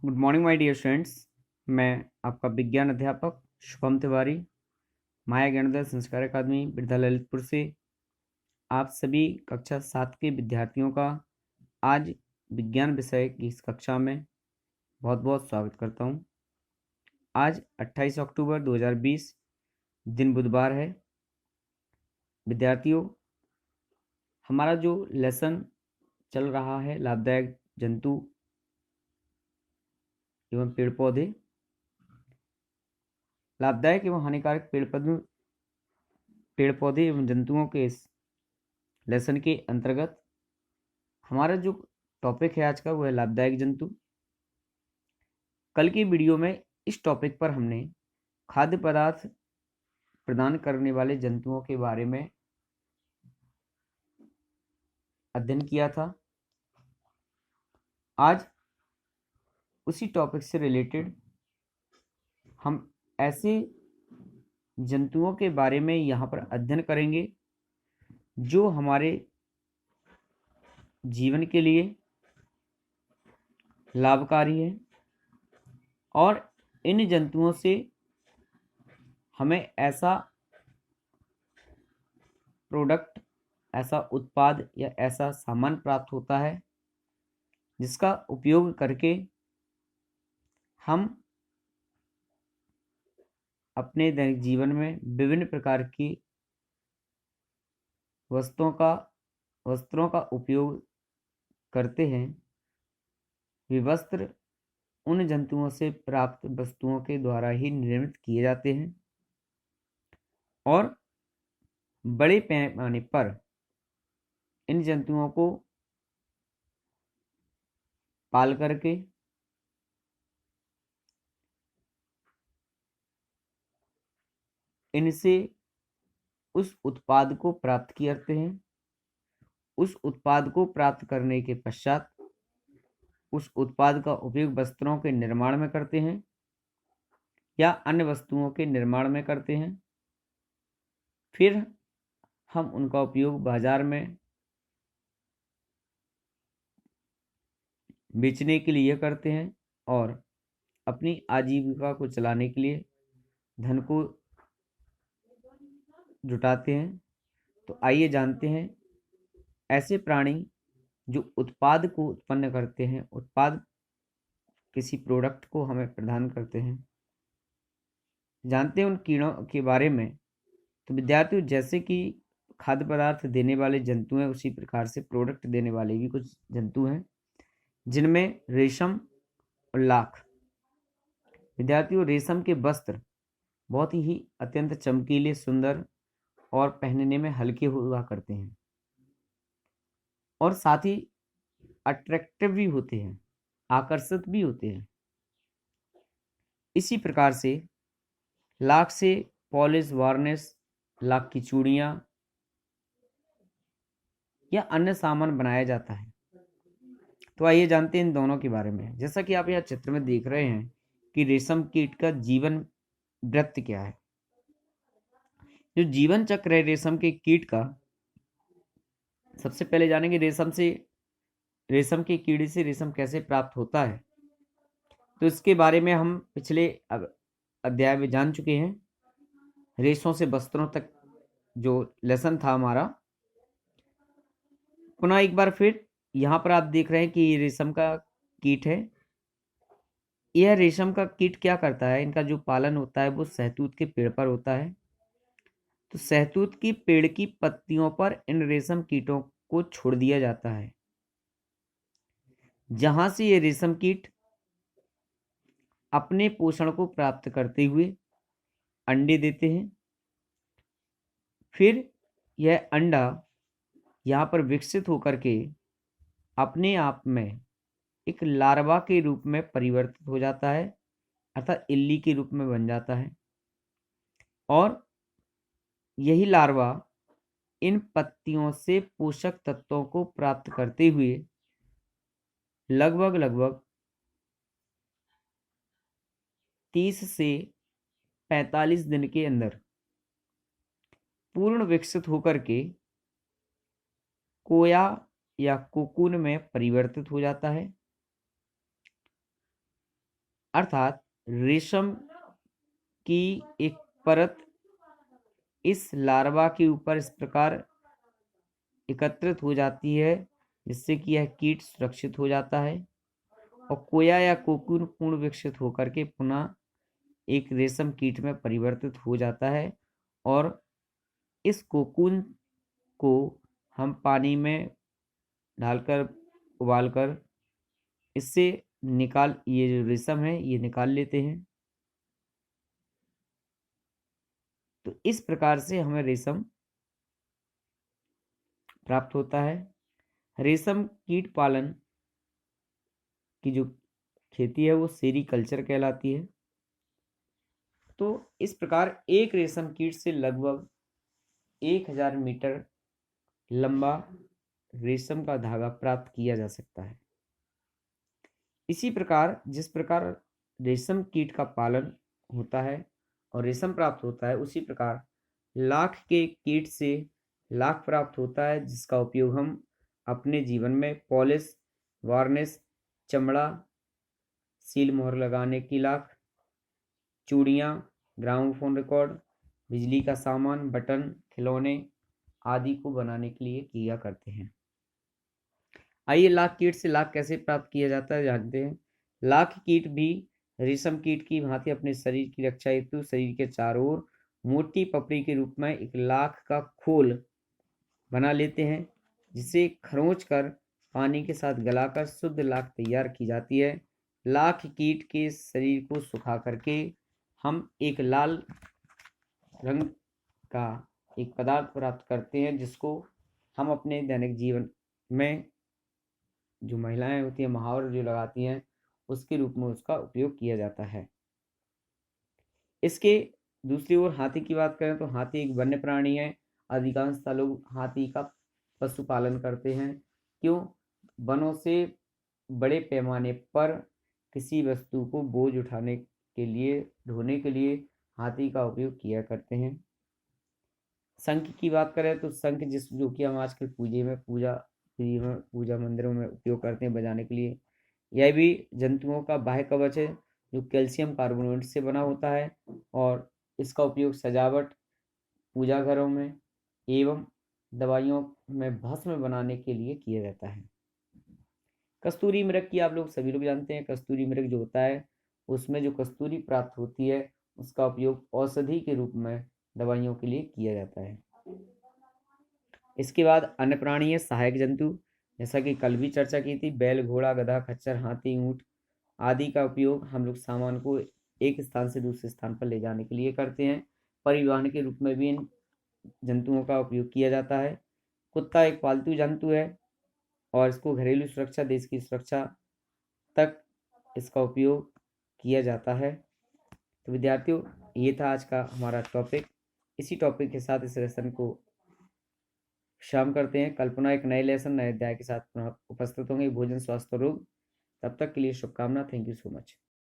Good morning my dear students. मैं आपका विज्ञान अध्यापक शुभम तिवारी, माया ज्ञानोदय संस्कार अकादमी विद्यालय ललितपुर से आप सभी कक्षा 7 के विद्यार्थियों का आज विज्ञान विषय की इस कक्षा में बहुत बहुत स्वागत करता हूं। आज 28 अक्टूबर 2020 दिन बुधवार है। विद्यार्थियों, हमारा जो लेसन चल रहा है लाभदायक जंतु एवं पेड़ पौधे, लाभदायक एवं हानिकारक पेड़ पौधे एवं जंतुओं के इस लेसन के अंतर्गत हमारा जो टॉपिक है आज का वो है लाभदायक जंतु। कल की वीडियो में इस टॉपिक पर हमने खाद्य पदार्थ प्रदान करने वाले जंतुओं के बारे में अध्ययन किया था। आज उसी टॉपिक से रिलेटेड हम ऐसे जंतुओं के बारे में यहाँ पर अध्ययन करेंगे जो हमारे जीवन के लिए लाभकारी है और इन जंतुओं से हमें ऐसा प्रोडक्ट, ऐसा उत्पाद या ऐसा सामान प्राप्त होता है जिसका उपयोग करके हम अपने दैनिक जीवन में विभिन्न प्रकार की वस्त्रों का उपयोग करते हैं। वे वस्त्र उन जंतुओं से प्राप्त वस्तुओं के द्वारा ही निर्मित किए जाते हैं और बड़े पैमाने पर इन जंतुओं को पाल करके इनसे उस उत्पाद को प्राप्त करते हैं। उस उत्पाद को प्राप्त करने के पश्चात उस उत्पाद का उपयोग वस्त्रों के निर्माण में करते हैं या अन्य वस्तुओं के निर्माण में करते हैं। फिर हम उनका उपयोग बाजार में बेचने के लिए करते हैं और अपनी आजीविका को चलाने के लिए धन को जुटाते हैं। तो आइए जानते हैं ऐसे प्राणी जो उत्पाद को उत्पन्न करते हैं, उत्पाद किसी प्रोडक्ट को हमें प्रदान करते हैं। जानते हैं उन कीड़ों के बारे में। तो विद्यार्थियों, जैसे कि खाद्य पदार्थ देने वाले जंतु हैं उसी प्रकार से प्रोडक्ट देने वाले भी कुछ जंतु हैं जिनमें रेशम और लाख। विद्यार्थियों, रेशम के वस्त्र बहुत ही अत्यंत चमकीले, सुंदर और पहनने में हल्के हुआ करते हैं और साथ ही अट्रैक्टिव भी होते हैं, आकर्षित भी होते हैं। इसी प्रकार से लाख से पॉलिश, वार्निश, लाख की चूड़ियां या अन्य सामान बनाया जाता है। तो आइए जानते हैं इन दोनों के बारे में। जैसा कि आप यहाँ चित्र में देख रहे हैं कि रेशम कीट का जीवन वृत्त क्या है। जो जीवन चक्र है रेशम के कीट का, सबसे पहले जानेंगे रेशम के कीड़े से रेशम कैसे प्राप्त होता है। तो इसके बारे में हम पिछले अध्याय में जान चुके हैं। रेशों से वस्त्रों तक जो लेसन था हमारा, पुनः एक बार फिर यहाँ पर आप देख रहे हैं कि ये रेशम का कीट है। यह रेशम का कीट क्या करता है, इनका जो पालन होता है वो सहतूत के पेड़ पर होता है। तो सहतूत की पेड़ की पत्तियों पर इन रेशम कीटों को छोड़ दिया जाता है, जहां से ये रेशम कीट अपने पोषण को प्राप्त करते हुए अंडे देते हैं। फिर यह अंडा यहाँ पर विकसित होकर के अपने आप में एक लार्वा के रूप में परिवर्तित हो जाता है, अर्थात इल्ली के रूप में बन जाता है और यही लार्वा इन पत्तियों से पोषक तत्वों को प्राप्त करते हुए लगभग 30 से 45 दिन के अंदर पूर्ण विकसित होकर के कोया या कोकून में परिवर्तित हो जाता है अर्थात रेशम की एक परत इस लार्वा के ऊपर इस प्रकार एकत्रित हो जाती है जिससे कि यह कीट सुरक्षित हो जाता है और कोया या कोकून पूर्ण विकसित होकर के पुनः एक रेशम कीट में परिवर्तित हो जाता है और इस कोकून को हम पानी में डालकर उबालकर इससे ये जो रेशम है ये निकाल लेते हैं। तो इस प्रकार से हमें रेशम प्राप्त होता है। रेशम कीट पालन की जो खेती है वो सेरीकल्चर कहलाती है। तो इस प्रकार एक रेशम कीट से लगभग 1000 मीटर लंबा रेशम का धागा प्राप्त किया जा सकता है। इसी प्रकार जिस प्रकार रेशम कीट का पालन होता है और रेशम प्राप्त होता है, उसी प्रकार लाख के कीट से लाख प्राप्त होता है जिसका उपयोग हम अपने जीवन में पॉलिश, वार्निश, चमड़ा, सील मोहर लगाने की लाख, चूड़ियाँ, ग्रामोफोन रिकॉर्ड, बिजली का सामान, बटन, खिलौने आदि को बनाने के लिए किया करते हैं। आइए लाख कीट से लाख कैसे प्राप्त किया जाता है जानते हैं। लाख कीट भी रेशम कीट की भांति अपने शरीर की रक्षा हेतु शरीर के चारों ओर मोटी पपड़ी के रूप में एक लाख का खोल बना लेते हैं जिसे खरोंच कर पानी के साथ गलाकर शुद्ध लाख तैयार की जाती है। लाख कीट के शरीर को सुखा करके हम एक लाल रंग का एक पदार्थ प्राप्त करते हैं जिसको हम अपने दैनिक जीवन में जो महिलाएं होती हैं मुहावर जो लगाती हैं उसके रूप में उसका उपयोग किया जाता है। इसके दूसरी ओर हाथी की बात करें तो हाथी एक वन्य प्राणी है। अधिकांशतः लोग हाथी का पशुपालन करते हैं। क्यों? वनों से बड़े पैमाने पर किसी वस्तु को बोझ उठाने के लिए, ढोने के लिए हाथी का उपयोग किया करते हैं। शंख की बात करें तो शंख जो कि हम आजकल पूजा मंदिरों में उपयोग करते हैं बजाने के लिए। यह भी जंतुओं का बाह्य कवच है जो कैल्शियम कार्बोनेट से बना होता है और इसका उपयोग सजावट, पूजा घरों में एवं दवाइयों में भस्म बनाने के लिए किया जाता है। कस्तूरी मृग की आप लोग सभी लोग जानते हैं। कस्तूरी मृग जो होता है उसमें जो कस्तूरी प्राप्त होती है उसका उपयोग औषधि के रूप में दवाइयों के लिए किया जाता है। इसके बाद अन्य प्राणी है सहायक जंतु, जैसा कि कल भी चर्चा की थी। बैल, घोड़ा, गधा, खच्चर, हाथी, ऊंट आदि का उपयोग हम लोग सामान को एक स्थान से दूसरे स्थान पर ले जाने के लिए करते हैं। परिवहन के रूप में भी इन जंतुओं का उपयोग किया जाता है। कुत्ता एक पालतू जंतु है और इसको घरेलू सुरक्षा, देश की सुरक्षा तक इसका उपयोग किया जाता है। तो विद्यार्थियों, ये था आज का हमारा टॉपिक। इसी टॉपिक के साथ इस लेसन को शाम करते हैं। कल पुनः एक नए लेसन, नए अध्याय के साथ पुनः उपस्थित होंगे। भोजन, स्वास्थ्य, रोग। तब तक के लिए शुभकामना। Thank you so much.